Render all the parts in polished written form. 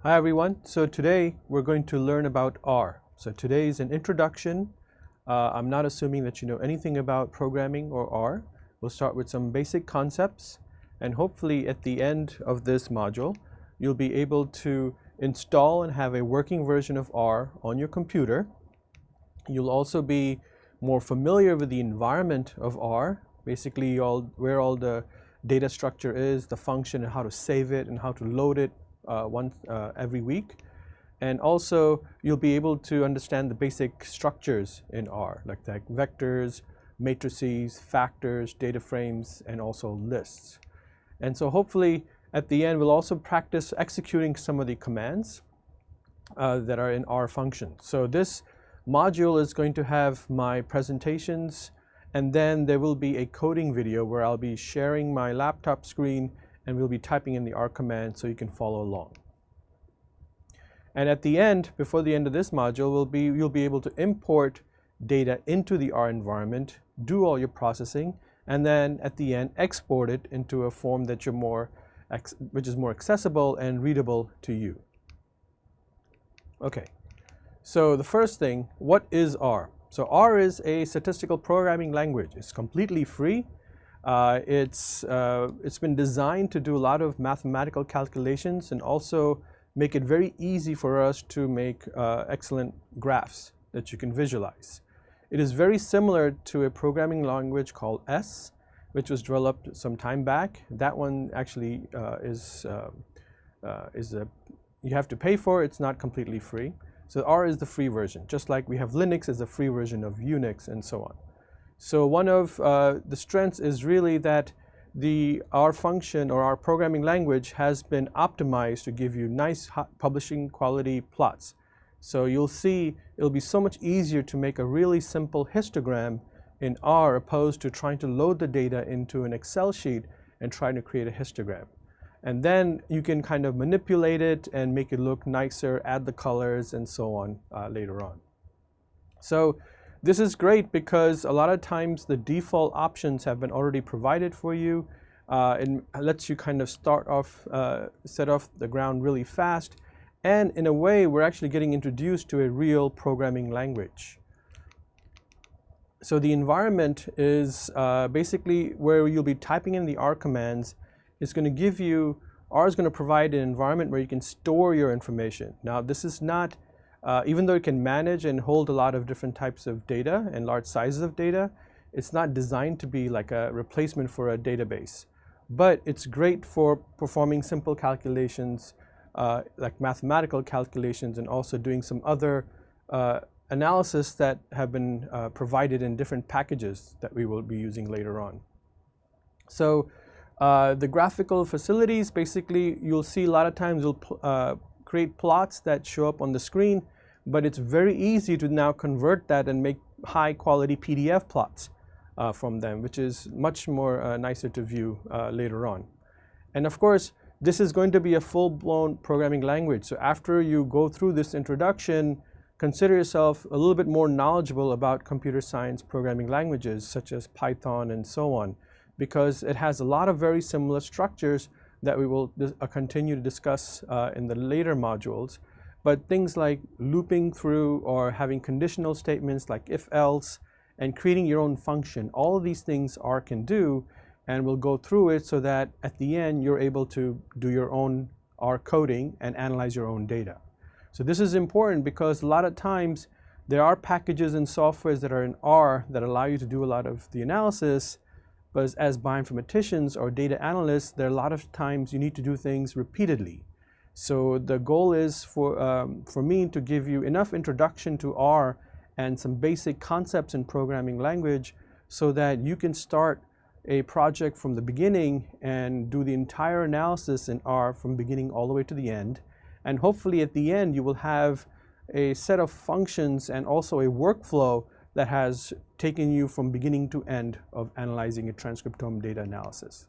Hi everyone. So today we're going to learn about R. So today is an introduction. I'm not assuming that you know anything about programming or R. We'll start with some basic concepts, and hopefully at the end of this module you'll be able to install and have a working version of R on your computer. You'll also be more familiar with the environment of R, basically where all the data structure is, the function, and how to save it and how to load it every week. And also you'll be able to understand the basic structures in R, like vectors, matrices, factors, data frames, and also lists. And so hopefully at the end we'll also practice executing some of the commands that are in R function. So this module is going to have my presentations, and then there will be a coding video where I'll be sharing my laptop screen and we'll be typing in the R command so you can follow along. And at the end, before the end of this module, you'll be able to import data into the R environment, do all your processing, and then at the end export it into a form that which is more accessible and readable to you. Okay, so the first thing, what is R? So R is a statistical programming language. It's completely free. It's been designed to do a lot of mathematical calculations and also make it very easy for us to make excellent graphs that you can visualize. It is very similar to a programming language called S, which was developed some time back. That one actually you have to pay for. It's not completely free. So R is the free version, just like we have Linux as a free version of Unix and so on. So one of the strengths is really that the R function or our programming language has been optimized to give you nice publishing quality plots. So you'll see it'll be so much easier to make a really simple histogram in R opposed to trying to load the data into an Excel sheet and trying to create a histogram. And then you can kind of manipulate it and make it look nicer, add the colors and so on later on. So this is great because a lot of times the default options have been already provided for you and lets you kind of set off the ground really fast. And in a way, we're actually getting introduced to a real programming language. So the environment is basically where you'll be typing in the R commands. It's going to give you, R is going to provide an environment where you can store your information. Now this is not, even though it can manage and hold a lot of different types of data and large sizes of data, it's not designed to be like a replacement for a database. But it's great for performing simple calculations, like mathematical calculations, and also doing some other analysis that have been provided in different packages that we will be using later on. So the graphical facilities, basically you'll see a lot of times you'll create plots that show up on the screen, but it's very easy to now convert that and make high quality PDF plots from them, which is much more nicer to view later on. And of course, this is going to be a full-blown programming language. So after you go through this introduction, consider yourself a little bit more knowledgeable about computer science programming languages such as Python and so on, because it has a lot of very similar structures that we will continue to discuss in the later modules. But things like looping through or having conditional statements like if-else and creating your own function, all of these things R can do, and we'll go through it so that at the end you're able to do your own R coding and analyze your own data. So this is important because a lot of times there are packages and softwares that are in R that allow you to do a lot of the analysis, but as bioinformaticians or data analysts, there are a lot of times you need to do things repeatedly. So the goal is for me to give you enough introduction to R and some basic concepts in programming language so that you can start a project from the beginning and do the entire analysis in R from beginning all the way to the end. And hopefully at the end you will have a set of functions and also a workflow that has taken you from beginning to end of analyzing a transcriptome data analysis.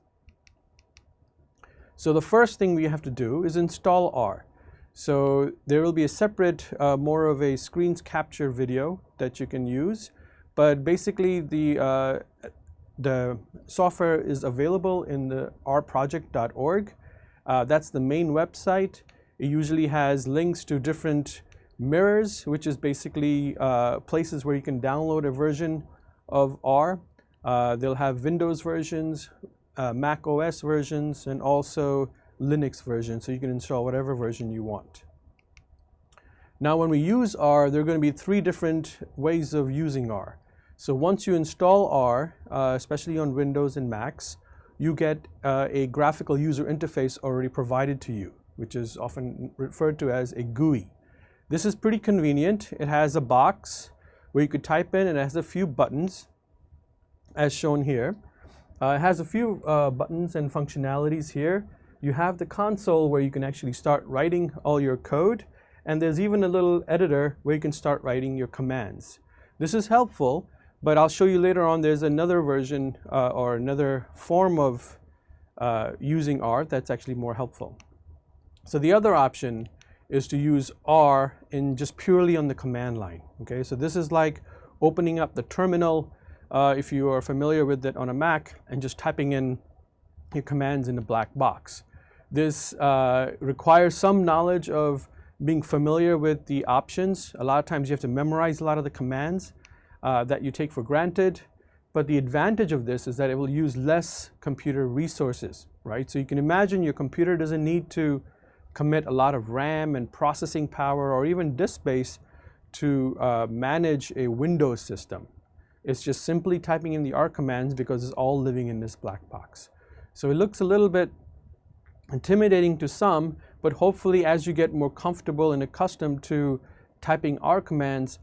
So the first thing we have to do is install R. So there will be a separate, more of a screens capture video that you can use. But basically the software is available in the rproject.org. That's the main website. It usually has links to different mirrors, which is basically places where you can download a version of R. They'll have Windows versions, Mac OS versions, and also Linux versions, so you can install whatever version you want. Now when we use R, there are going to be 3 different ways of using R. So once you install R, especially on Windows and Macs, you get a graphical user interface already provided to you, which is often referred to as a GUI. This is pretty convenient. It has a box where you could type in, and it has a few buttons as shown here. It has a few buttons and functionalities here. You have the console where you can actually start writing all your code, and there's even a little editor where you can start writing your commands. This is helpful, but I'll show you later on there's another version or another form of using R that's actually more helpful. So the other option is to use R in just purely on the command line. Okay, so this is like opening up the terminal if you are familiar with it on a Mac and just typing in your commands in a black box. This requires some knowledge of being familiar with the options. A lot of times you have to memorize a lot of the commands that you take for granted, but the advantage of this is that it will use less computer resources, right? So you can imagine your computer doesn't need to commit a lot of RAM and processing power or even disk space to manage a Windows system. It's just simply typing in the R commands because it's all living in this black box. So it looks a little bit intimidating to some, but hopefully as you get more comfortable and accustomed to typing R commands,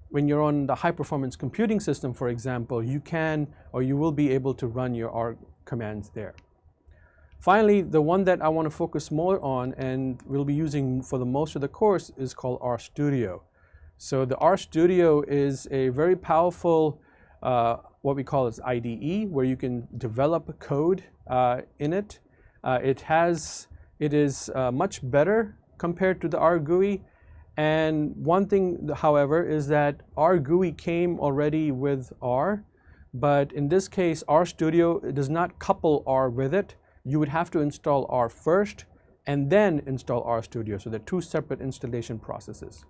when you're on the high performance computing system, for example, you can or you will be able to run your R commands there. Finally, the one that I want to focus more on and we'll be using for the most of the course is called RStudio. So the RStudio is a very powerful what we call as IDE, where you can develop code in it. It is much better compared to the R GUI. And one thing, however, is that R GUI came already with R, but in this case, RStudio does not couple R with it. You would have to install R first and then install RStudio. So they're 2 separate installation processes.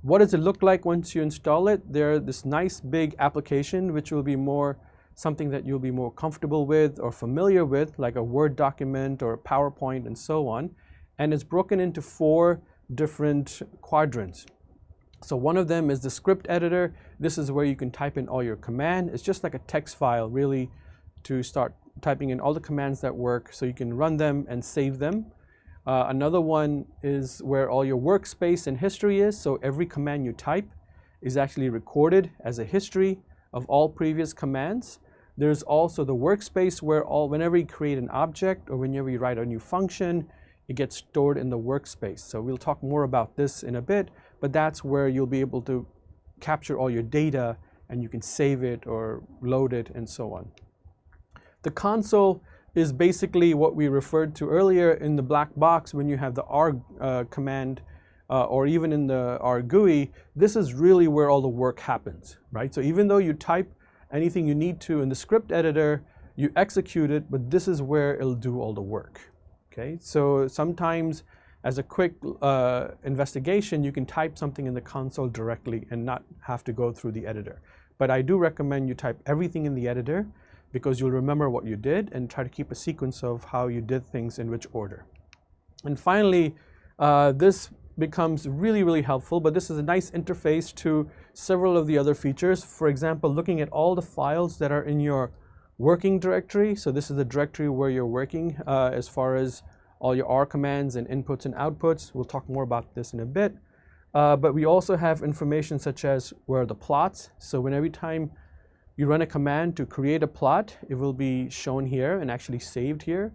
What does it look like once you install it? There's this nice big application, which will be more something that you'll be more comfortable with or familiar with, like a Word document or a PowerPoint and so on. And it's broken into 4 different quadrants. So one of them is the script editor. This is where you can type in all your command. It's just like a text file, really, to start typing in all the commands that work so you can run them and save them. Another one is where all your workspace and history is. So every command you type is actually recorded as a history of all previous commands. There's also the workspace where whenever you create an object or whenever you write a new function, it gets stored in the workspace. So we'll talk more about this in a bit, but that's where you'll be able to capture all your data and you can save it or load it and so on. The console is basically what we referred to earlier in the black box when you have the R command or even in the R GUI. This is really where all the work happens, right? So even though you type anything you need to in the script editor, you execute it, but this is where it'll do all the work. Okay, so sometimes as a quick investigation, you can type something in the console directly and not have to go through the editor. But I do recommend you type everything in the editor because you'll remember what you did and try to keep a sequence of how you did things in which order. And finally, this becomes really, really helpful, but this is a nice interface to several of the other features. For example, looking at all the files that are in your working directory. So this is the directory where you're working as far as all your R commands and inputs and outputs. We'll talk more about this in a bit. But we also have information such as where are the plots. So when every time you run a command to create a plot, it will be shown here and actually saved here.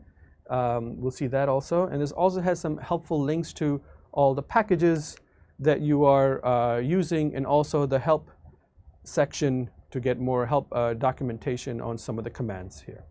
We'll see that also. And this also has some helpful links to all the packages that you are using and also the help section to get more help documentation on some of the commands here.